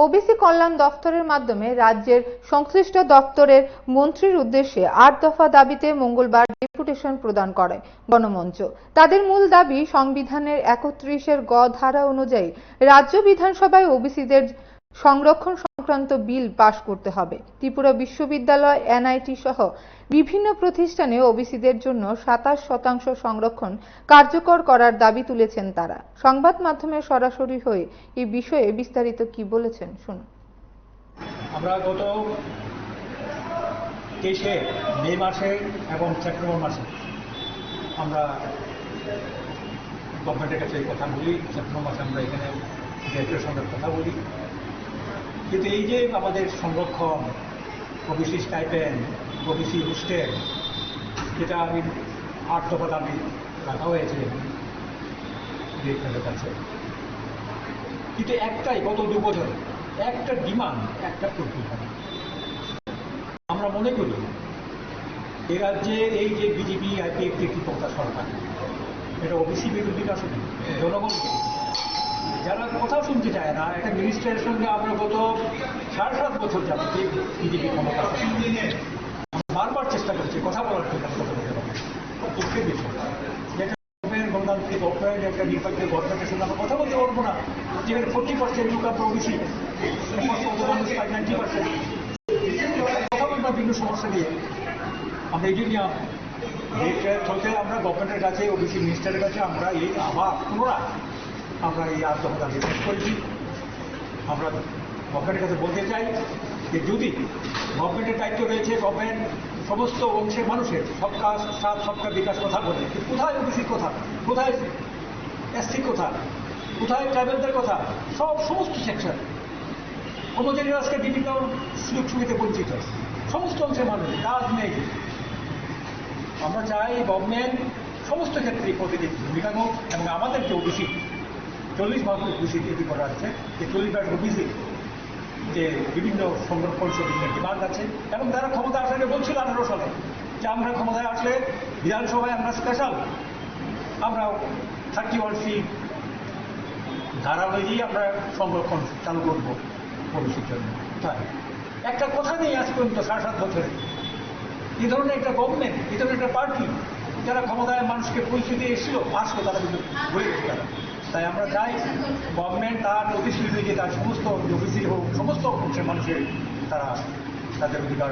OBC কল্যাণ দফতরের মাধ্যমে রাজ্যের সংশ্লিষ্ট দপ্তরের মন্ত্রীর উদ্দেশ্যে ৮ দফা দাবিতে মঙ্গলবার ডেপুটেশন প্রদান করে গণমঞ্চ। তাদের মূল দাবি, সংবিধানের ৩১-এর গ ধারা অনুযায়ী রাজ্য বিধানসভায় ওবিসিদের সংরক্ষণ সংক্রান্ত বিল পাশ করতে হবে। ত্রিপুরা বিশ্ববিদ্যালয়, এনআইটি সহ বিভিন্ন প্রতিষ্ঠানে ওবিসিদের জন্য ২৭% সংরক্ষণ কার্যকর করার দাবি তুলেছেন তারা। সংবাদ মাধ্যমে সরাসরি হয়ে এই বিষয়ে বিস্তারিত কি বলেছেন শুনুন। আমরা গত ২৩শে মে মাসে এবং সেপ্টেম্বর মাসে আমরা গভর্নমেন্টের কাছে এই কথা বলি, সেপ্টেম্বর মাসে আমরা এখানে ডেপুটেশনের কথা বলি। কিন্তু এই যে আমাদের সংরক্ষণ, ওবিসি স্টাইপেন্ড, ওবিসি হোস্টেল, যেটা আমি ৮ দফা দাবি রাখা হয়েছে ডিরেক্টরের কাছে, কিন্তু একটাই গত ২ বছরে একটা ডিমান্ড, একটা প্রক্রিয়া। আমরা মনে করি এ রাজ্যে এই যে বিজেপি আইপিএফটি ক্ষমতা সরকার, এটা ওবিসি বিরোধী আসলে জনগণ যারা কথা শুনতে চায় না। একটা মিনিস্টারের সঙ্গে আমরা গত ৭.৫ বছর যাবত বিজেপি ক্ষমতা বারবার চেষ্টা করছি কথা বলার জন্য। দুঃখের বিষয় যেটা গণতান্ত্রিক অভ্যয়ন, একটা নির্বাচনী গভর্নমেন্টের সঙ্গে আমরা কথা বলতে পারবো না, যেখানে 40% লোক আমরা ওবিসি, 90% কথা বলবো না বিভিন্ন সমস্যা নিয়ে। আমরা এই জন্য চলতে আমরা গভর্নমেন্টের কাছে, ওবিসি মিনিস্টারের কাছে আমরা এই আবার পুনরায় আমরা এই ৮ দফা দাবি পেশ করেছি। আমরা গভর্নমেন্টের কাছে বলতে চাই যে যদি গভর্নমেন্টের দায়িত্ব রয়েছে, গভর্নমেন্ট সমস্ত অংশের মানুষের সবকা সাথ সবকা বিকাশ কথা বলে, কোথায় ওবিসির কথা, কোথায় এসসি কথা, কোথায় ট্রাইবেলদের কথা, সমস্ত সেকশন হোমোজেনিয়াস আজকে বিভিন্ন সুযোগ সুবিধা বঞ্চিত সমস্ত অংশের মানুষ, কাজ নেই। আমরা চাই গভর্নমেন্ট সমস্ত ক্ষেত্রে প্রতিটি ভূমিকা হোক এবং আমাদের যে ওবিসি 40% ওবিসি তৈরি করা আছে, যে 40% ওবিসি যে বিভিন্ন সংরক্ষণ বিভিন্ন ডিমান্ড আছে, এবং তারা ক্ষমতা আসলে বলছিল 18 সালে যে আমরা ক্ষমতায় আসলে বিধানসভায় আমরা স্পেশাল আমরা 31C ধারা অনুযায়ী আমরা সংরক্ষণ চালু করব ওবিসির জন্য। তাই একটা কথা নেই আজ পর্যন্ত 7.5 বছরে। এই ধরনের একটা গভর্নমেন্ট, এই ধরনের একটা পার্টি যারা ক্ষমতায় মানুষকে পরিস্থিতি এসেছিল আসলো, তারা কিন্তু ভুলে গেছে তারা। তাই আমরা চাই গভর্নমেন্ট তার প্রতিশ্রুতি অনুযায়ী তার সমস্ত ওবিসি হোক সমস্ত অংশের মানুষের তারা তাদের অধিকার